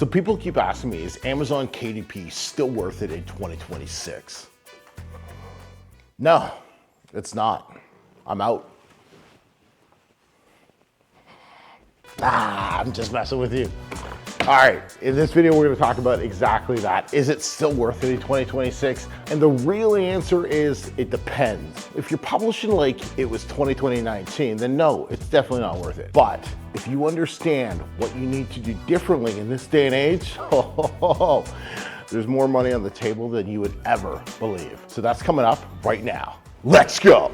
So people keep asking me, is Amazon KDP still worth it in 2026? No, it's not. I'm out. I'm just messing with you. All right, in this video, we're gonna talk about exactly that. Is it still worth it in 2026? And the real answer is, it depends. If you're publishing like it was 2019, then no, it's definitely not worth it. But if you understand what you need to do differently in this day and age, there's more money on the table than you would ever believe. So that's coming up right now. Let's go.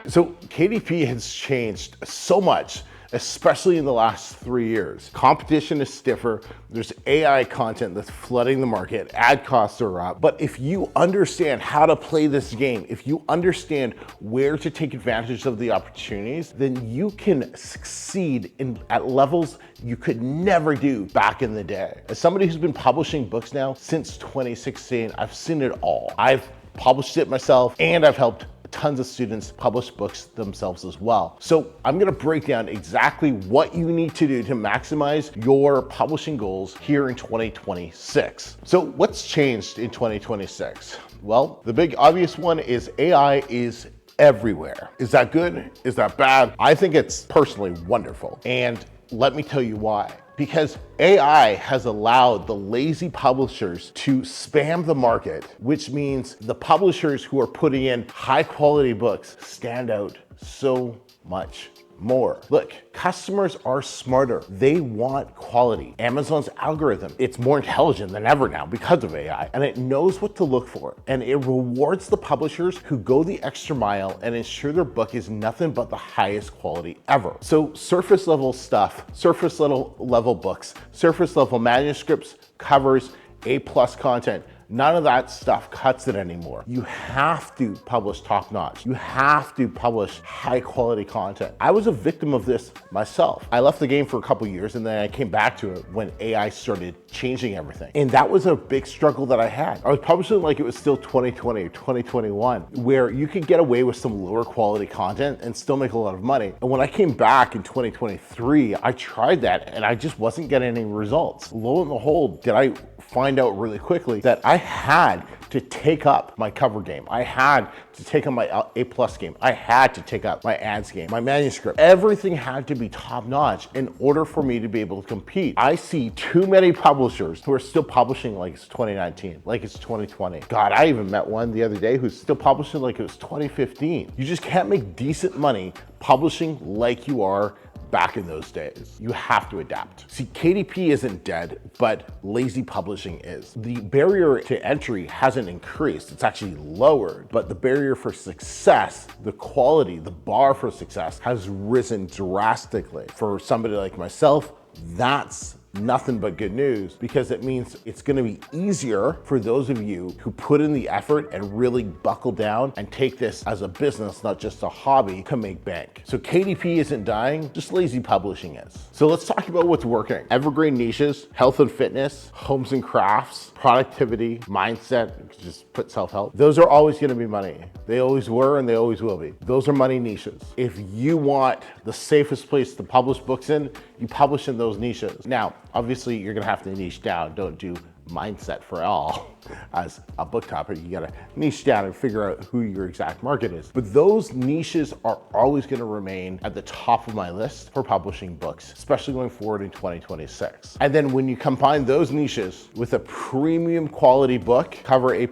So KDP has changed so much, especially in the last 3 years. Competition is stiffer. There's AI content that's flooding the market. Ad costs are up. But if you understand how to play this game, if you understand where to take advantage of the opportunities, then you can succeed at levels you could never do back in the day. As somebody who's been publishing books now since 2016, I've seen it all. I've published it myself, and I've helped tons of students publish books themselves as well. So I'm gonna break down exactly what you need to do to maximize your publishing goals here in 2026. So what's changed in 2026? Well, the big obvious one is AI is everywhere. Is that good? Is that bad? I think it's personally wonderful. And let me tell you why. Because AI has allowed the lazy publishers to spam the market, which means the publishers who are putting in high quality books stand out so much more. Look, customers are smarter. They want quality. Amazon's algorithm, it's more intelligent than ever now because of AI, and it knows what to look for. And it rewards the publishers who go the extra mile and ensure their book is nothing but the highest quality ever. So surface level stuff, surface level books, surface level manuscripts, covers, A+ content, none of that stuff cuts it anymore. You have to publish top notch. You have to publish high quality content. I was a victim of this myself. I left the game for a couple years and then I came back to it when AI started changing everything. And that was a big struggle that I had. I was publishing like it was still 2020 or 2021, where you could get away with some lower quality content and still make a lot of money. And when I came back in 2023, I tried that and I just wasn't getting any results. Lo and behold, did I find out really quickly that I had to take up my cover game. I had to take up my A+ game. I had to take up my ads game, my manuscript. Everything had to be top notch in order for me to be able to compete. I see too many publishers who are still publishing like it's 2019, like it's 2020. God, I even met one the other day who's still publishing like it was 2015. You just can't make decent money publishing like you are back in those days. You have to adapt. See, KDP isn't dead, but lazy publishing is. The barrier to entry hasn't increased, it's actually lowered, but the barrier for success, the quality, the bar for success has risen drastically. For somebody like myself, that's nothing but good news, because it means it's going to be easier for those of you who put in the effort and really buckle down and take this as a business, not just a hobby, to make bank. So KDP isn't dying, just lazy publishing is. So let's talk about what's working. Evergreen niches, health and fitness, homes and crafts, productivity, mindset, just put self-help. Those are always going to be money. They always were and they always will be. Those are money niches. If you want the safest place to publish books in, you publish in those niches. Now, obviously you're gonna have to niche down. Don't do mindset for all as a book topic. You gotta niche down and figure out who your exact market is. But those niches are always gonna remain at the top of my list for publishing books, especially going forward in 2026. And then when you combine those niches with a premium quality book, cover A+,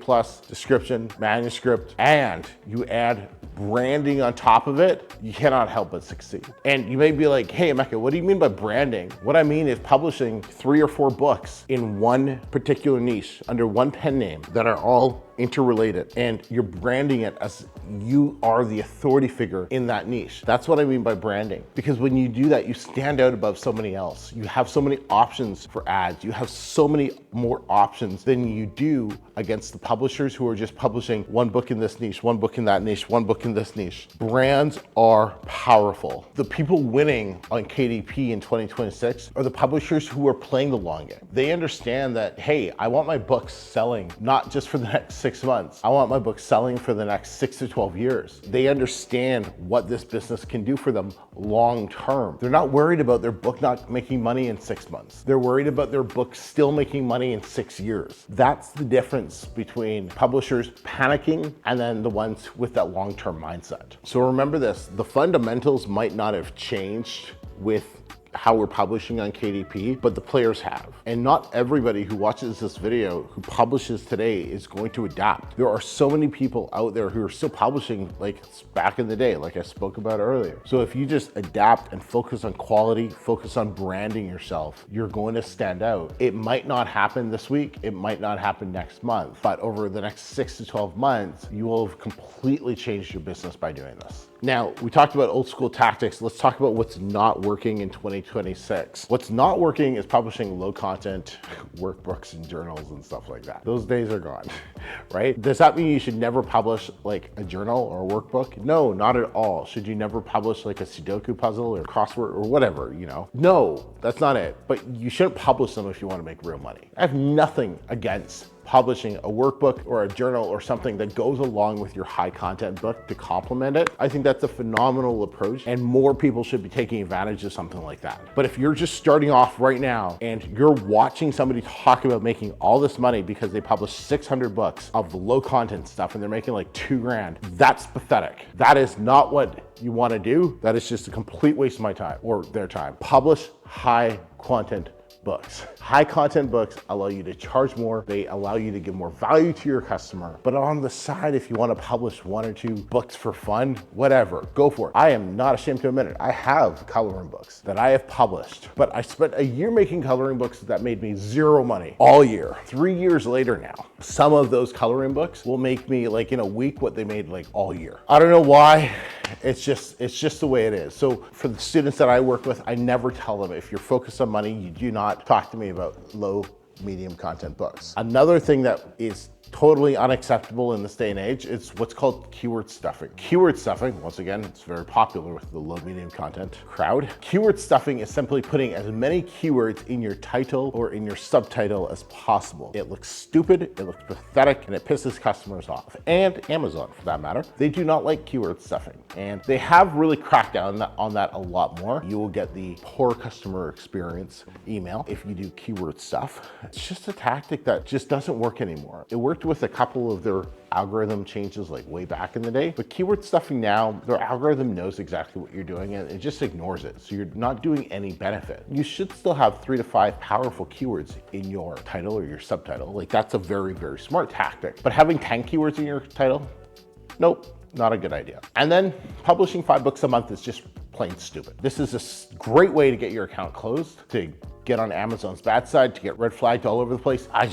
description, manuscript, and you add branding on top of it, you cannot help but succeed. And you may be like, hey, Emeka, what do you mean by branding? What I mean is publishing 3 or 4 books in one particular niche under one pen name that are all interrelated, and you're branding it as you are the authority figure in that niche. That's what I mean by branding. Because when you do that, you stand out above somebody else. You have so many options for ads. You have so many more options than you do against the publishers who are just publishing one book in this niche, one book in that niche, one book in this niche. Brands are powerful. The people winning on KDP in 2026 are the publishers who are playing the long game. They understand that, hey, I want my books selling not just for the next 6 months. I want my book selling for the next 6 to 12 years. They understand what this business can do for them long term. They're not worried about their book not making money in 6 months. They're worried about their book still making money in 6 years. That's the difference between publishers panicking and then the ones with that long-term mindset. So remember this, the fundamentals might not have changed with how we're publishing on KDP, but the players have. And not everybody who watches this video who publishes today is going to adapt. There are so many people out there who are still publishing like back in the day, like I spoke about earlier. So if you just adapt and focus on quality, focus on branding yourself, you're going to stand out. It might not happen this week, it might not happen next month, but over the next 6 to 12 months, you will have completely changed your business by doing this. Now, we talked about old school tactics. Let's talk about what's not working in 2026. What's not working is publishing low content workbooks and journals and stuff like that. Those days are gone, right? Does that mean you should never publish like a journal or a workbook? No, not at all. Should you never publish like a Sudoku puzzle or crossword or whatever, you know? No, that's not it. But you shouldn't publish them if you want to make real money. I have nothing against publishing a workbook or a journal or something that goes along with your high content book to complement it. I think that's a phenomenal approach and more people should be taking advantage of something like that. But if you're just starting off right now and you're watching somebody talk about making all this money because they published 600 books of low content stuff and they're making like $2,000, that's pathetic. That is not what you want to do. That is just a complete waste of my time or their time. Publish high content books. High content books allow you to charge more. They allow you to give more value to your customer. But on the side, if you want to publish 1 or 2 books for fun, whatever, go for it. I am not ashamed to admit it. I have coloring books that I have published, but I spent a year making coloring books that made me 0 money all year. 3 years later now, some of those coloring books will make me like in a week what they made like all year. I don't know why. It's just the way it is. So for the students that I work with, I never tell them if you're focused on money, you do not talk to me about low, medium content books. Another thing that is totally unacceptable in this day and age is what's called keyword stuffing. Keyword stuffing, once again, it's very popular with the low medium content crowd. Keyword stuffing is simply putting as many keywords in your title or in your subtitle as possible. It looks stupid, it looks pathetic, and it pisses customers off. And Amazon, for that matter. They do not like keyword stuffing. And they have really cracked down on that a lot more. You will get the poor customer experience email if you do keyword stuff. It's just a tactic that just doesn't work anymore. It worked with a couple of their algorithm changes like way back in the day, but keyword stuffing now, their algorithm knows exactly what you're doing and it just ignores it. So you're not doing any benefit. You should still have 3 to 5 powerful keywords in your title or your subtitle. Like that's a very, very smart tactic. But having 10 keywords in your title, nope, not a good idea. And then publishing 5 books a month is just plain stupid. This is a great way to get your account closed, to get on Amazon's bad side, to get red flagged all over the place. I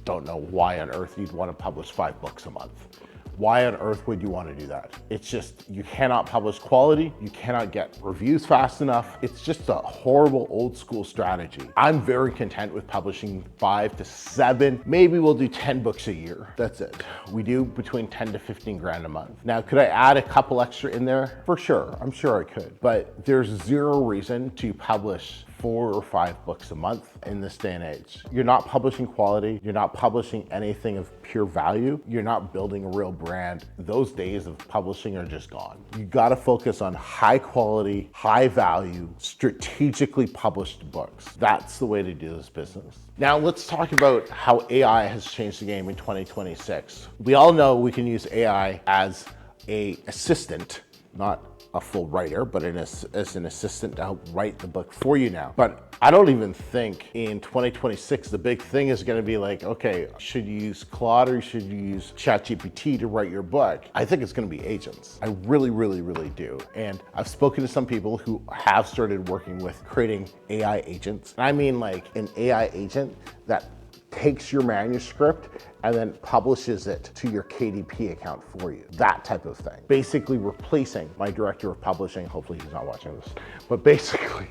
don't know why on earth you'd want to publish 5 books a month. Why on earth would you want to do that? It's just, you cannot publish quality. You cannot get reviews fast enough. It's just a horrible old school strategy. I'm very content with publishing 5 to 7, maybe we'll do 10 books a year. That's it. We do between 10 to 15 grand a month. Now, could I add a couple extra in there? For sure, I'm sure I could, but there's 0 reason to publish 4 or 5 books a month in this day and age. You're not publishing quality. You're not publishing anything of pure value. You're not building a real brand. Those days of publishing are just gone. You gotta focus on high quality, high value, strategically published books. That's the way to do this business. Now let's talk about how AI has changed the game in 2026. We all know we can use AI as an assistant, not a full writer, but as an assistant to help write the book for you now. But I don't even think in 2026, the big thing is gonna be like, okay, should you use Claude or should you use ChatGPT to write your book? I think it's gonna be agents. I really, really, really do. And I've spoken to some people who have started working with creating AI agents. I mean like an AI agent that takes your manuscript and then publishes it to your KDP account for you. That type of thing. Basically replacing my director of publishing. Hopefully he's not watching this. But basically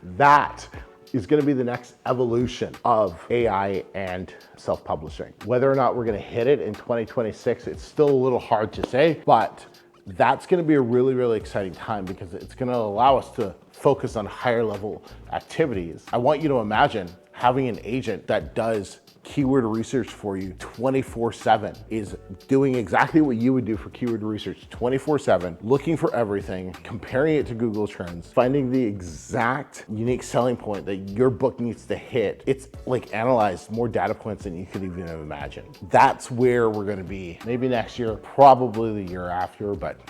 that is gonna be the next evolution of AI and self-publishing. Whether or not we're gonna hit it in 2026, it's still a little hard to say, but that's gonna be a really, really exciting time because it's gonna allow us to focus on higher level activities. I want you to imagine having an agent that does keyword research for you 24/7 is doing exactly what you would do for keyword research 24/7, looking for everything, comparing it to Google Trends, finding the exact unique selling point that your book needs to hit. It's like analyzed more data points than you could even have imagined. That's where we're going to be maybe next year, probably the year after, but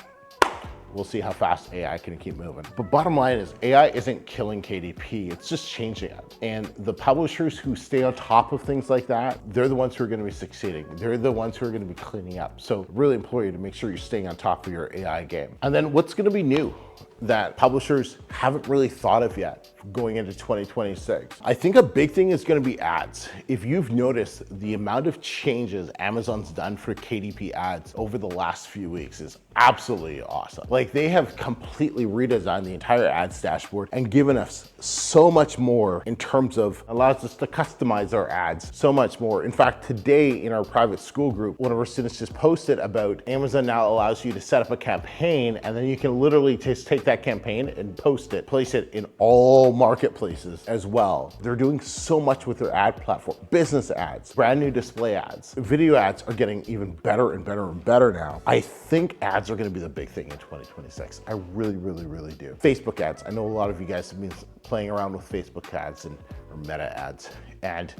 we'll see how fast AI can keep moving. But bottom line is AI isn't killing KDP, it's just changing it. And the publishers who stay on top of things like that, they're the ones who are gonna be succeeding. They're the ones who are gonna be cleaning up. So really implore you to make sure you're staying on top of your AI game. And then what's gonna be new that publishers haven't really thought of yet going into 2026? I think a big thing is going to be ads. If you've noticed, the amount of changes Amazon's done for KDP ads over the last few weeks is absolutely awesome. Like, they have completely redesigned the entire ads dashboard and given us so much more in terms of allows us to customize our ads so much more. In fact, today in our private school group, one of our students just posted about Amazon now allows you to set up a campaign, and then you can literally just take that campaign and post it, place it in all marketplaces as well. They're doing so much with their ad platform. Business ads, brand new display ads, video ads are getting even better and better and better now. I think ads are going to be the big thing in 2026. I really, really, really do. Facebook ads. I know a lot of you guys have been playing around with Facebook ads or meta ads and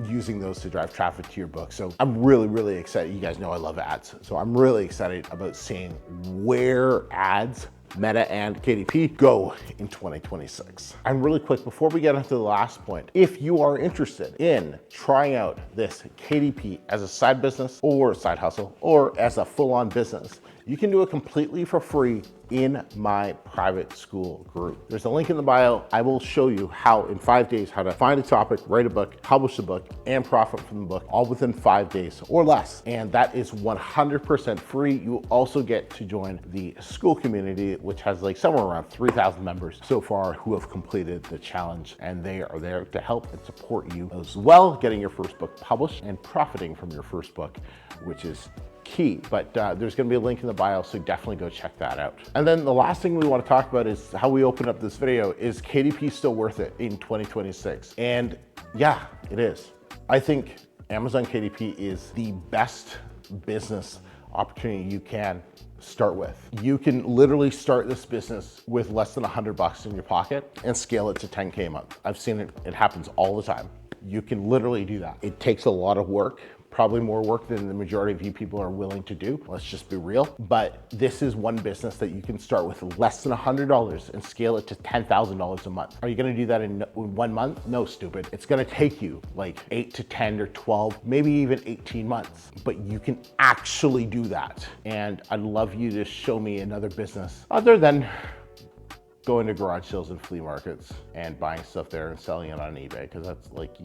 using those to drive traffic to your book. So I'm really, really excited. You guys know I love ads. So I'm really excited about seeing where ads, Meta and KDP go in 2026. And really quick, before we get into the last point, if you are interested in trying out this KDP as a side business or a side hustle or as a full-on business, you can do it completely for free in my private school group. There's a link in the bio. I will show you how in 5 days, how to find a topic, write a book, publish a book, and profit from the book, all within 5 days or less. And that is 100% free. You will also get to join the SKOOL community, which has like somewhere around 3,000 members so far who have completed the challenge. And they are there to help and support you as well, getting your first book published and profiting from your first book, which is key. But there's going to be a link in the bio, so definitely go check that out. And then the last thing we want to talk about is how we open up this video. Is KDP still worth it in 2026? And yeah, it is. I think Amazon KDP is the best business opportunity you can start with. You can literally start this business with less than $100 in your pocket and scale it to 10K a month. I've seen it. It happens all the time. You can literally do that. It takes a lot of work. Probably more work than the majority of you people are willing to do. Let's just be real. But this is one business that you can start with less than $100 and scale it to $10,000 a month. Are you gonna do that in 1 month? No, stupid. It's gonna take you like 8 to 10 or 12, maybe even 18 months. But you can actually do that. And I'd love you to show me another business other than going to garage sales and flea markets and buying stuff there and selling it on eBay, because that's like,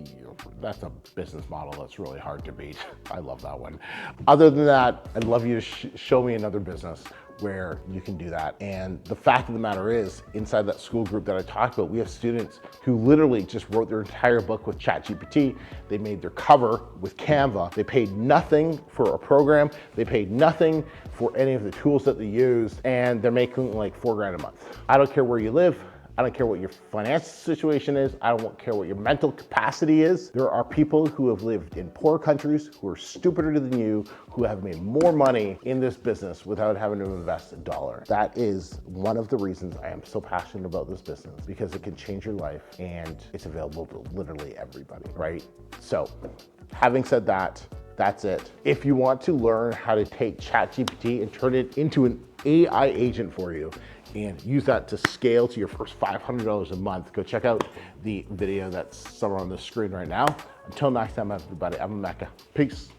that's a business model that's really hard to beat. I love that one. Other than that, I'd love you to show me another business where you can do that. And the fact of the matter is, inside that school group that I talked about, we have students who literally just wrote their entire book with ChatGPT. They made their cover with Canva. They paid nothing for a program. They paid nothing for any of the tools that they used, and they're making like $4 grand a month. I don't care where you live. I don't care what your financial situation is. I don't care what your mental capacity is. There are people who have lived in poor countries who are stupider than you, who have made more money in this business without having to invest $1. That is one of the reasons I am so passionate about this business, because it can change your life and it's available to literally everybody, right? So having said that, that's it. If you want to learn how to take ChatGPT and turn it into an AI agent for you, and use that to scale to your first $500 a month, go check out the video that's somewhere on the screen right now. Until next time, everybody, I'm Emeka. Peace.